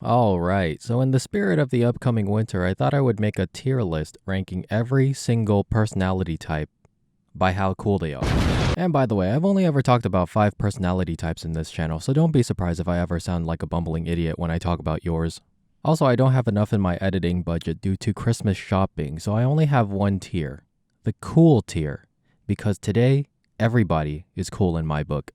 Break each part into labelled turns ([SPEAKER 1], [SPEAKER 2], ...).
[SPEAKER 1] Alright, so in the spirit of the upcoming winter, I thought I would make a tier list ranking every single personality type by how cool they are. And by the way, I've only ever talked about 5 personality types in this channel, so don't be surprised if I ever sound like a bumbling idiot when I talk about yours. Also, I don't have enough in my editing budget due to Christmas shopping, so I only have one tier. The cool tier. Because today, everybody is cool in my book.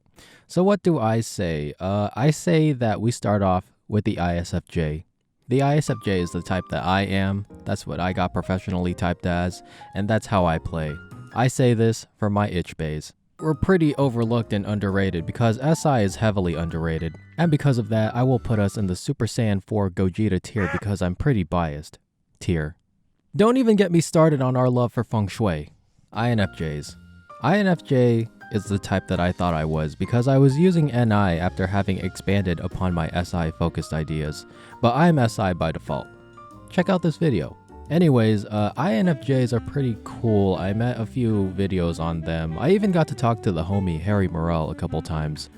[SPEAKER 1] So what do I say? I say that we start off with the ISFJ. The ISFJ is the type that I am, that's what I got professionally typed as, and that's how I play. I say this for my itch bays. We're pretty overlooked and underrated because SI is heavily underrated, and because of that, I will put us in the Super Saiyan 4 Gogeta tier because I'm pretty biased. Tier. Don't even get me started on our love for feng shui. INFJs. INFJ is the type that I thought I was because I was using NI after having expanded upon my SI focused ideas, but I'm SI by default. Check out this video. Anyways, INFJs are pretty cool. I met a few videos on them. I even got to talk to the homie Harry Morel a couple times.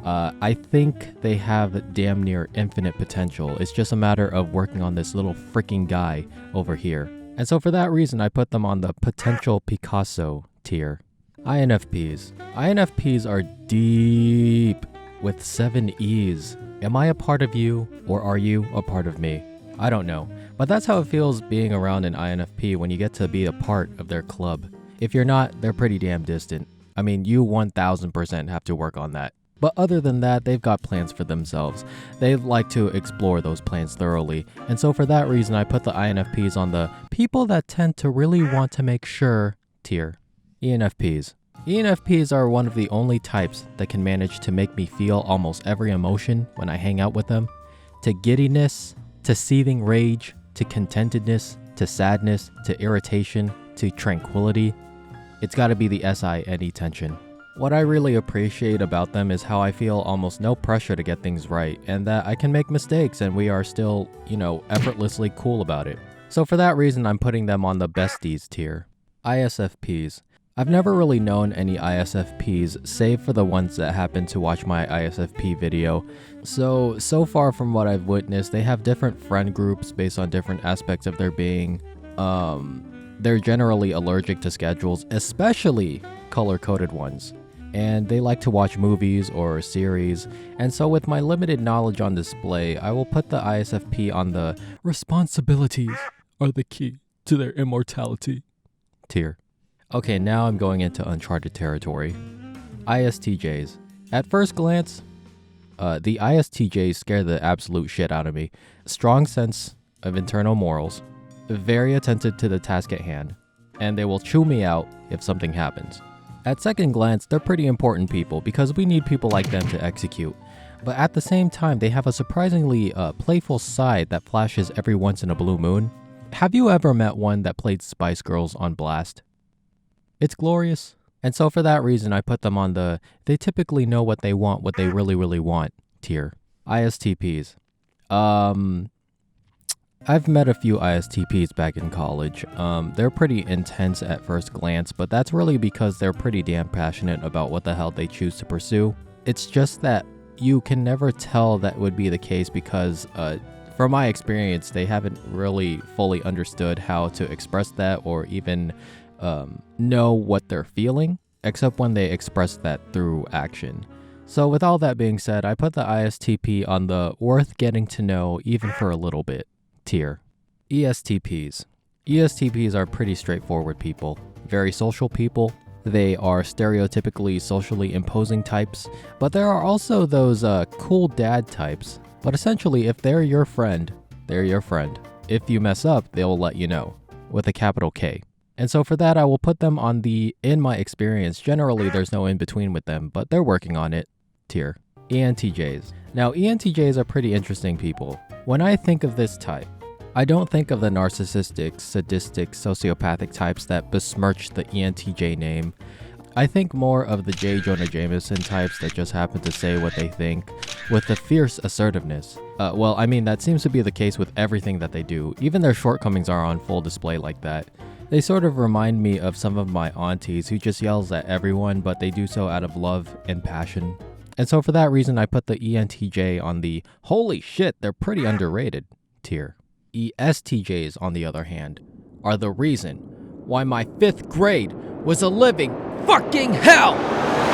[SPEAKER 1] I think they have damn near infinite potential. It's just a matter of working on this little freaking guy over here. And so for that reason, I put them on the potential Picasso tier. INFPs. INFPs are deep with 7 E's. Am I a part of you or are you a part of me? I don't know, but that's how it feels being around an INFP when you get to be a part of their club. If you're not, they're pretty damn distant. I mean, you 1000% have to work on that. But other than that, they've got plans for themselves. They like to explore those plans thoroughly. And so for that reason, I put the INFPs on the people that tend to really want to make sure tier. ENFPs. ENFPs are one of the only types that can manage to make me feel almost every emotion when I hang out with them. To giddiness, to seething rage, to contentedness, to sadness, to irritation, to tranquility. It's gotta be the SI tension. What I really appreciate about them is how I feel almost no pressure to get things right, and that I can make mistakes and we are still, effortlessly cool about it. So for that reason, I'm putting them on the besties tier. ISFPs. I've never really known any ISFPs, save for the ones that happen to watch my ISFP video. So far from what I've witnessed, they have different friend groups based on different aspects of their being. They're generally allergic to schedules, especially color-coded ones. And they like to watch movies or series. And so with my limited knowledge on display, I will put the ISFP on the responsibilities are the key to their immortality tier. Okay, now I'm going into uncharted territory. ISTJs. At first glance, the ISTJs scare the absolute shit out of me. Strong sense of internal morals, very attentive to the task at hand, and they will chew me out if something happens. At second glance, they're pretty important people because we need people like them to execute. But at the same time, they have a surprisingly playful side that flashes every once in a blue moon. Have you ever met one that played Spice Girls on blast? It's glorious. And so for that reason, I put them on the they typically know what they want, what they really, really want tier. ISTPs. I've met a few ISTPs back in college. They're pretty intense at first glance, but that's really because they're pretty damn passionate about what the hell they choose to pursue. It's just that you can never tell that would be the case because from my experience, they haven't really fully understood how to express that or even know what they're feeling, except when they express that through action. So with all that being said, I put the ISTP on the worth getting to know even for a little bit tier. ESTPs. ESTPs are pretty straightforward people, very social people. They are stereotypically socially imposing types, but there are also those cool dad types. But essentially, if they're your friend, they're your friend. If you mess up, they'll let you know, with a capital K. And so for that, I will put them on the, in my experience, generally there's no in between with them, but they're working on it tier. ENTJs. Now, ENTJs are pretty interesting people. When I think of this type, I don't think of the narcissistic, sadistic, sociopathic types that besmirch the ENTJ name. I think more of the J. Jonah Jameson types that just happen to say what they think with the fierce assertiveness. That seems to be the case with everything that they do. Even their shortcomings are on full display like that. They sort of remind me of some of my aunties who just yells at everyone, but they do so out of love and passion. And so for that reason, I put the ENTJ on the holy shit, they're pretty underrated tier. ESTJs, on the other hand, are the reason why my 5th grade was a living fucking hell.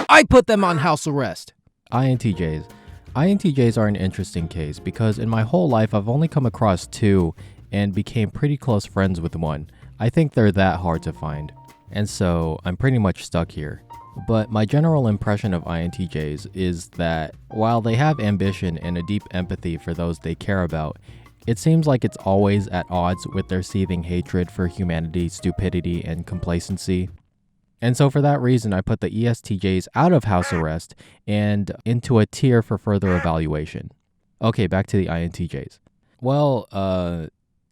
[SPEAKER 1] I put them on house arrest. INTJs. INTJs are an interesting case because in my whole life, I've only come across 2 and became pretty close friends with 1. I think they're that hard to find. And so I'm pretty much stuck here. But my general impression of INTJs is that while they have ambition and a deep empathy for those they care about, it seems like it's always at odds with their seething hatred for humanity, stupidity, and complacency. And so for that reason, I put the ESTJs out of house arrest and into a tier for further evaluation. Okay, back to the INTJs. Well,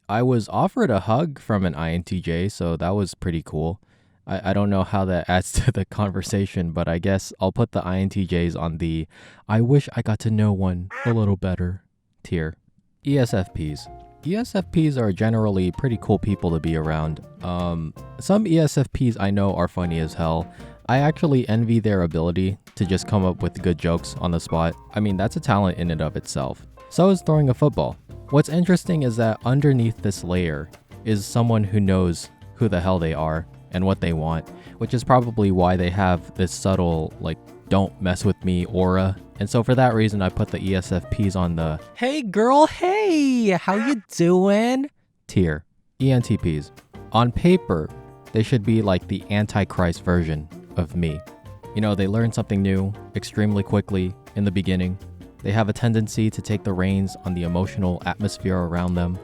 [SPEAKER 1] I was offered a hug from an INTJ, so that was pretty cool. I don't know how that adds to the conversation, but I guess I'll put the INTJs on the I wish I got to know one a little better tier. ESFPs. ESFPs are generally pretty cool people to be around. Some ESFPs I know are funny as hell. I actually envy their ability to just come up with good jokes on the spot. I mean, that's a talent in and of itself. So is throwing a football. What's interesting is that underneath this layer is someone who knows who the hell they are and what they want, which is probably why they have this subtle, like, don't mess with me aura. And so for that reason, I put the ESFPs on the hey girl, hey, how you doing tier. ENTPs. On paper, they should be like the Antichrist version of me. You know, they learn something new extremely quickly in the beginning. They have a tendency to take the reins on the emotional atmosphere around them.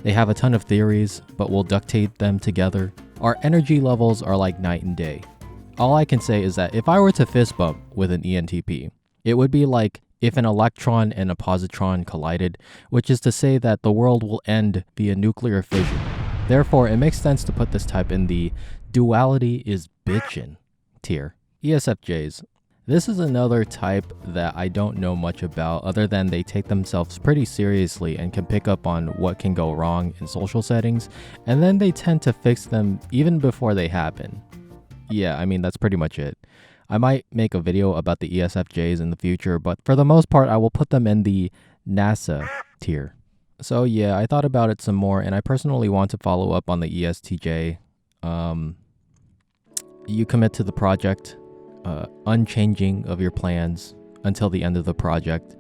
[SPEAKER 1] They have a ton of theories, but will duct tape them together. Our energy levels are like night and day. All I can say is that if I were to fist bump with an ENTP, it would be like if an electron and a positron collided, which is to say that the world will end via nuclear fission. Therefore, it makes sense to put this type in the duality is bitchin' tier. ESFJs. This is another type that I don't know much about other than they take themselves pretty seriously and can pick up on what can go wrong in social settings, and then they tend to fix them even before they happen. Yeah, I mean, that's pretty much it. I might make a video about the ESFJs in the future, but for the most part, I will put them in the NASA tier. So yeah, I thought about it some more, and I personally want to follow up on the ESTJ. You commit to the project, unchanging of your plans until the end of the project.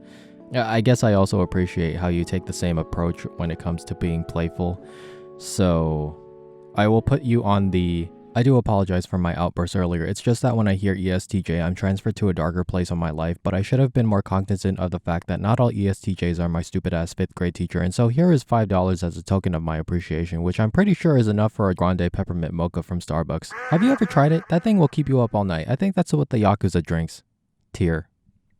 [SPEAKER 1] I guess I also appreciate how you take the same approach when it comes to being playful. So I will put you on the I do apologize for my outburst earlier. It's just that when I hear ESTJ, I'm transferred to a darker place in my life, but I should have been more cognizant of the fact that not all ESTJs are my stupid-ass 5th grade teacher, and so here is $5 as a token of my appreciation, which I'm pretty sure is enough for a grande peppermint mocha from Starbucks. Have you ever tried it? That thing will keep you up all night. I think that's what the Yakuza drinks. Tier.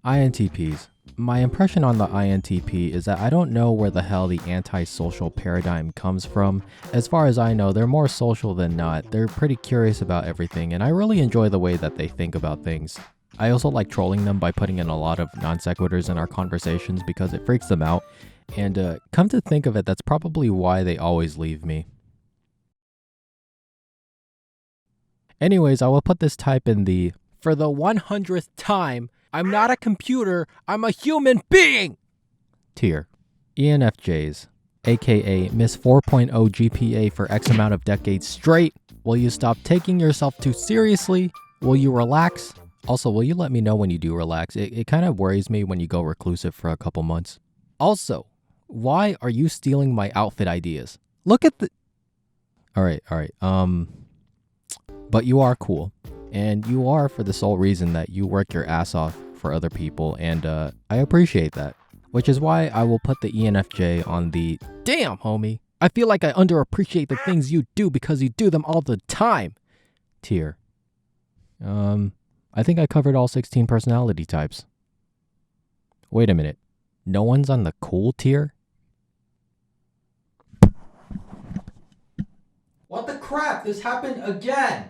[SPEAKER 1] INTPs. My impression on the INTP is that I don't know where the hell the antisocial paradigm comes from. As far as I know, they're more social than not. They're pretty curious about everything, and I really enjoy the way that they think about things. I also like trolling them by putting in a lot of non sequiturs in our conversations because it freaks them out. And come to think of it, that's probably why they always leave me. Anyways, I will put this type in the for the 100th time, I'm not a computer, I'm a human being tier. ENFJs, aka Miss 4.0 GPA for X amount of decades straight. Will you stop taking yourself too seriously? Will you relax? Also, will you let me know when you do relax? It kind of worries me when you go reclusive for a couple months. Also, why are you stealing my outfit ideas? Look at the... Alright. But you are cool. And you are for the sole reason that you work your ass off for other people, and I appreciate that. Which is why I will put the ENFJ on the damn homie, I feel like I underappreciate the things you do because you do them all the time tier. I think I covered all 16 personality types. Wait a minute. No one's on the cool tier? What the crap? This happened again!